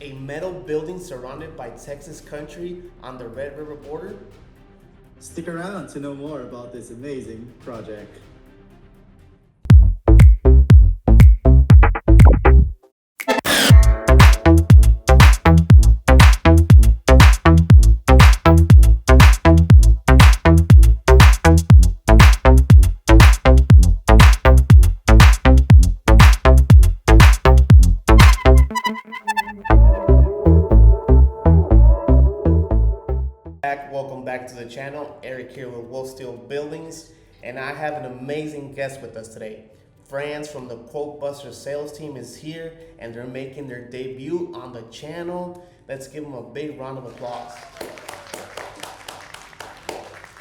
a metal building surrounded by Texas country on the Red River border? Stick around to know more about this amazing project. Welcome back to the channel. Eric here with WolfSteel Buildings, and I have an amazing guest with us today. Franz from the Quote Buster sales team is here, and they're making their debut on the channel. Let's give them a big round of applause.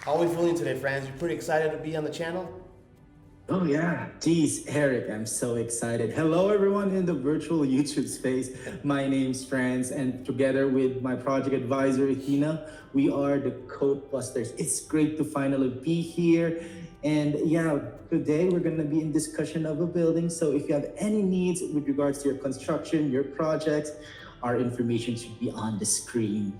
How are we feeling today, Franz? You pretty excited to be on the channel? Oh yeah, geez, Eric, I'm so excited. Hello everyone in the virtual YouTube space. My name's Franz, and together with my project advisor, Hina, we are the Code Busters. It's great to finally be here. And yeah, today we're gonna be in discussion of a building. So if you have any needs with regards to your construction, your projects, our information should be on the screen.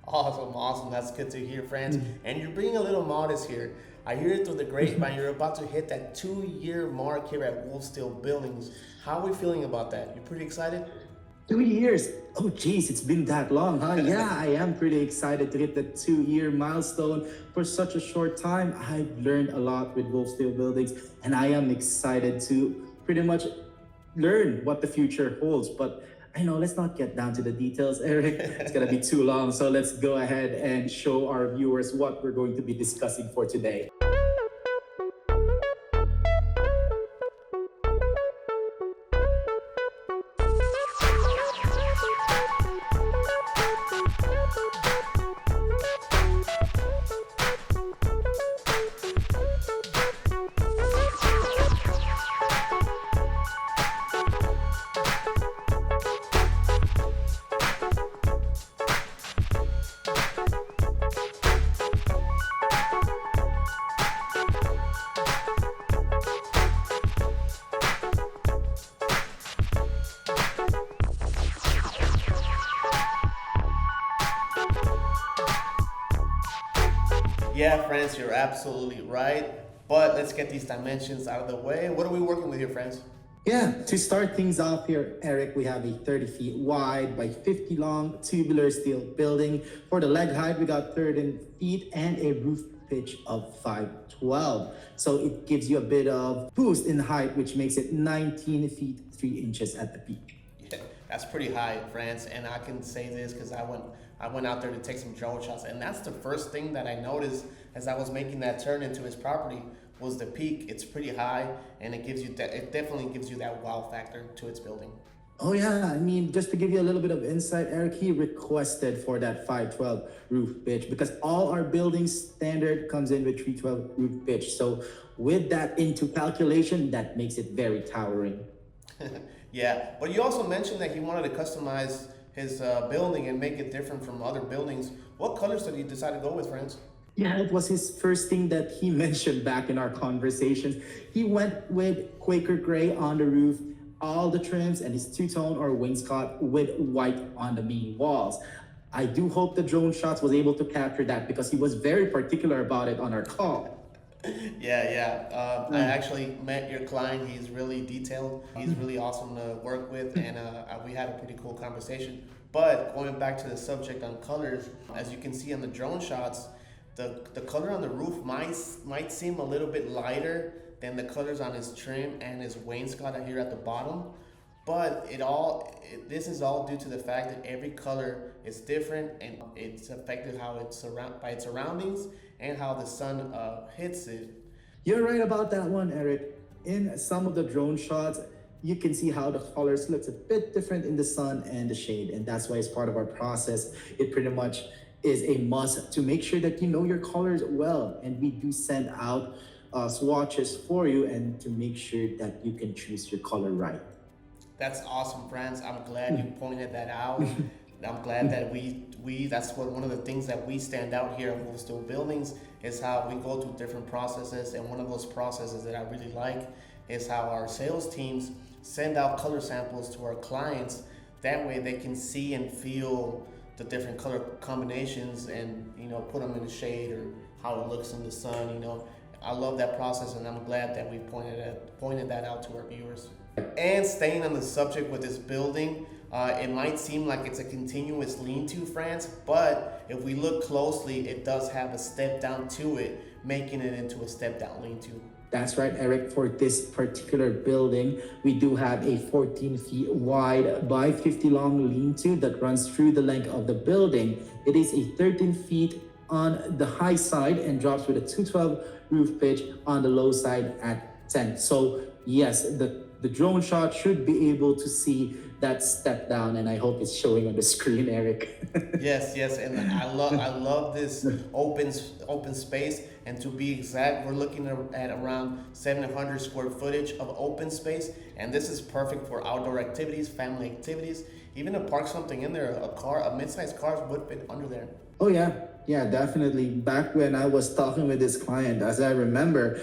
Awesome. That's good to hear, Franz. And you're being a little modest here. I hear it through the grapevine. You're about to hit that 2-year mark here at WolfSteel Buildings. How are we feeling about that? You pretty excited? 2 years. Oh, geez, it's been that long, huh? Yeah, I am pretty excited to hit the 2-year milestone for such a short time. I've learned a lot with WolfSteel Buildings, and I am excited to pretty much learn what the future holds. But I know, let's not get down to the details, Eric. It's gonna be too long. So let's go ahead and show our viewers what we're going to be discussing for today. Yeah, Franz, you're absolutely right. But let's get these dimensions out of the way. What are we working with here, Franz? Yeah, to start things off here, Eric, we have a 30 feet wide by 50 long tubular steel building. For the leg height, we got 13 feet and a roof pitch of 512. So it gives you a bit of boost in height, which makes it 19 feet 3 inches at the peak. Yeah, that's pretty high, Franz. And I can say this because I went out there to take some drone shots, and that's the first thing that I noticed as I was making that turn into his property was the peak. It's pretty high, and it definitely gives you that wow factor to its building. Oh yeah, I mean, just to give you a little bit of insight, Eric, he requested for that 512 roof pitch because all our buildings standard comes in with 312 roof pitch. So with that into calculation, that makes it very towering. Yeah, but you also mentioned that he wanted to customize his building and make it different from other buildings. What colors did you decide to go with, Franz? Yeah, it was his first thing that he mentioned back in our conversations. He went with Quaker gray on the roof, all the trims, and his two-tone or wainscot with white on the main walls. I do hope the drone shots was able to capture that because he was very particular about it on our call. Yeah. I actually met your client. He's really detailed. He's really awesome to work with, and we had a pretty cool conversation. But going back to the subject on colors, as you can see on the drone shots, the color on the roof might seem a little bit lighter than the colors on his trim and his wainscot here at the bottom. But this is all due to the fact that every color is different, and it's affected how it's by its surroundings and how the sun hits it. You're right about that one, Eric. In some of the drone shots, you can see how the colors looks a bit different in the sun and the shade, and that's why it's part of our process. It pretty much is a must to make sure that you know your colors well, and we do send out swatches for you and to make sure that you can choose your color right. That's awesome, Franz. I'm glad you pointed that out. I'm glad that that's one of the things that we stand out here at WolfSteel Buildings is how we go through different processes, and one of those processes that I really like is how our sales teams send out color samples to our clients That way they can see and feel the different color combinations and, put them in the shade or how it looks in the sun. I love that process, and I'm glad that we pointed that out to our viewers. And staying on the subject with this building, it might seem like it's a continuous lean-to, France, but if we look closely, it does have a step down to it, making it into a step down lean-to. That's right, Eric. For this particular building, we do have a 14 feet wide by 50 long lean-to that runs through the length of the building. It is a 13 feet on the high side and drops with a 212 roof pitch on the low side at 10. So yes, the drone shot should be able to see that step down, and I hope it's showing on the screen, Eric. Yes, and I love this open space. And to be exact, we're looking at around 700 square footage of open space, and this is perfect for outdoor activities, family activities. Even to park something in there, a mid-sized car would fit under there. Oh yeah, definitely. Back when I was talking with this client, as I remember,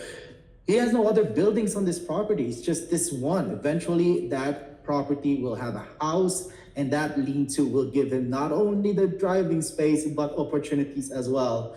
he has no other buildings on this property. It's just this one. Eventually, that property will have a house, and that lean-to will give him not only the driving space, but opportunities as well.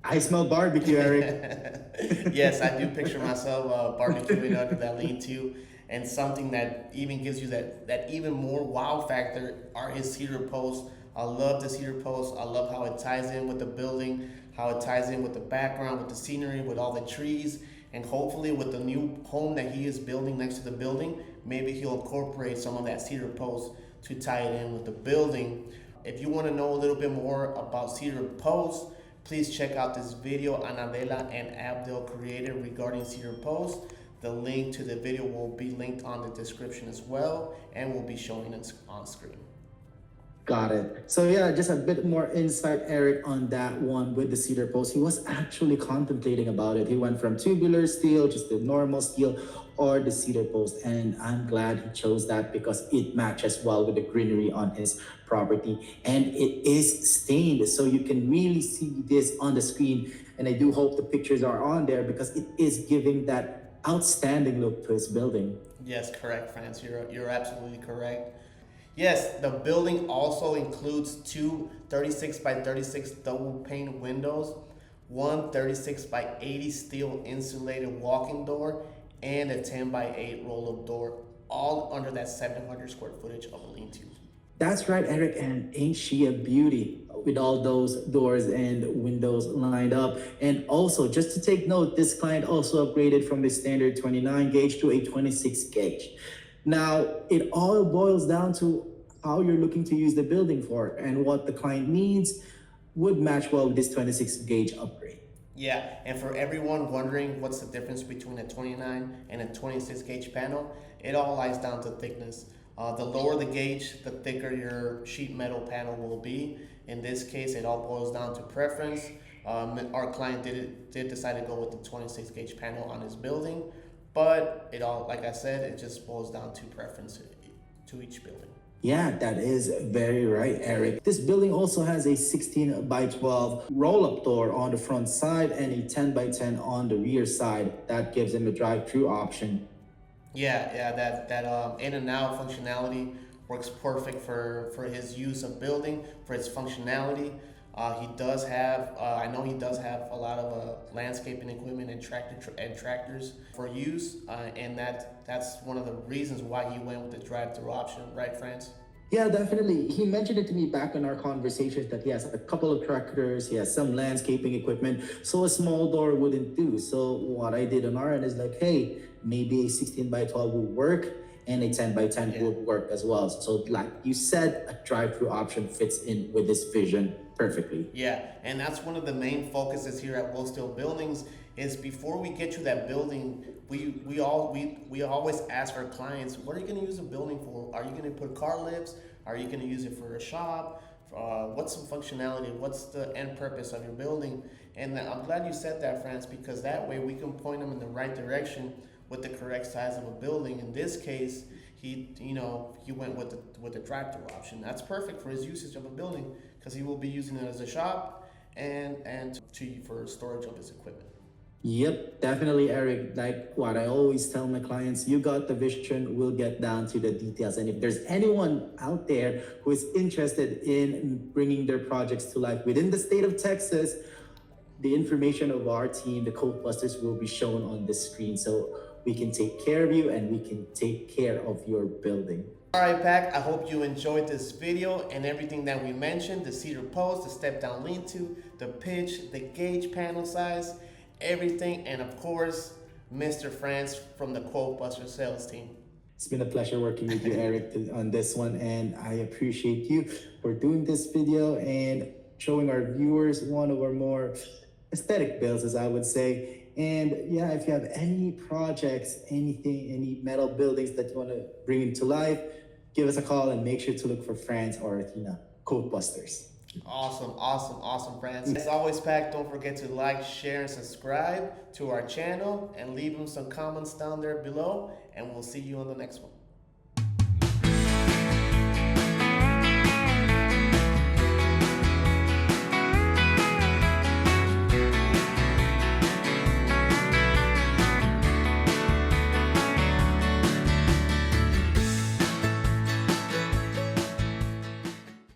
I smell barbecue, Eric. Yes, I do picture myself barbecuing under that lean-to. And something that even gives you that even more wow factor are his cedar posts. I love the cedar posts. I love how it ties in with the building, how it ties in with the background, with the scenery, with all the trees. And hopefully with the new home that he is building next to the building, maybe he'll incorporate some of that cedar post to tie it in with the building. If you want to know a little bit more about cedar posts, please check out this video Anabela and Abdel created regarding cedar posts. The link to the video will be linked on the description as well, and will be showing it on screen. Got it. So yeah, just a bit more insight, Eric, on that one with the cedar post. He was actually contemplating about it. He went from tubular steel, just the normal steel, or the cedar post. And I'm glad he chose that because it matches well with the greenery on his property. And it is stained, so you can really see this on the screen. And I do hope the pictures are on there because it is giving that outstanding look to his building. Yes, correct, France. You're absolutely correct. Yes, the building also includes two 36 by 36 double pane windows, one 36 by 80 steel insulated walk-in door, and a 10 by 8 roll-up door, all under that 700 square footage of a lean-to. That's right, Eric, and ain't she a beauty with all those doors and windows lined up. And also, just to take note, this client also upgraded from the standard 29 gauge to a 26 gauge. Now, it all boils down to how you're looking to use the building for, and what the client needs would match well with this 26 gauge upgrade. Yeah, and for everyone wondering what's the difference between a 29 and a 26 gauge panel, it all lies down to thickness. The lower the gauge, the thicker your sheet metal panel will be. In this case, it all boils down to preference. Our client did decide to go with the 26 gauge panel on his building, but it all, like I said, it just boils down to preference to each building. Yeah, that is very right, Eric. This building also has a 16 by 12 roll-up door on the front side and a 10 by 10 on the rear side. That gives him a drive-through option. Yeah, that in and out functionality works perfect for his use of building, for its functionality. He does have, I know he does have a lot of landscaping equipment and tractors for use, and that's one of the reasons why he went with the drive-through option, right, France? Yeah, definitely. He mentioned it to me back in our conversations that he has a couple of tractors, he has some landscaping equipment, so a small door wouldn't do. So what I did on our end is like, hey, maybe a 16 by 12 will work, and a 10 by 10 would work as well. So like you said, a drive-through option fits in with this vision perfectly. Yeah, and that's one of the main focuses here at WolfSteel Buildings is before we get you that building, we always ask our clients, what are you going to use a building for? Are you going to put car lifts? Are you going to use it for a shop? What's some functionality? What's the end purpose of your building? And I'm glad you said that, France, because that way we can point them in the right direction with the correct size of a building. In this case, he went with the drive-through option. That's perfect for his usage of a building because he will be using it as a shop and for storage of his equipment. Yep, definitely, Eric. Like what I always tell my clients, you got the vision, we'll get down to the details. And if there's anyone out there who is interested in bringing their projects to life within the state of Texas, the information of our team, the Code Busters, will be shown on the screen so we can take care of you and we can take care of your building. All right, Pac, I hope you enjoyed this video and everything that we mentioned, the cedar post, the step down lean-to, the pitch, the gauge panel size, everything, and of course, Mr. France from the Quote Buster sales team. It's been a pleasure working with you, Eric, on this one, and I appreciate you for doing this video and showing our viewers one of our more aesthetic builds, as I would say. And yeah, if you have any projects, anything, any metal buildings that you want to bring into life, give us a call and make sure to look for France or Athena, Code Busters. Awesome, France. As always, Pac, don't forget to like, share, and subscribe to our channel and leave them some comments down there below, and we'll see you on the next one.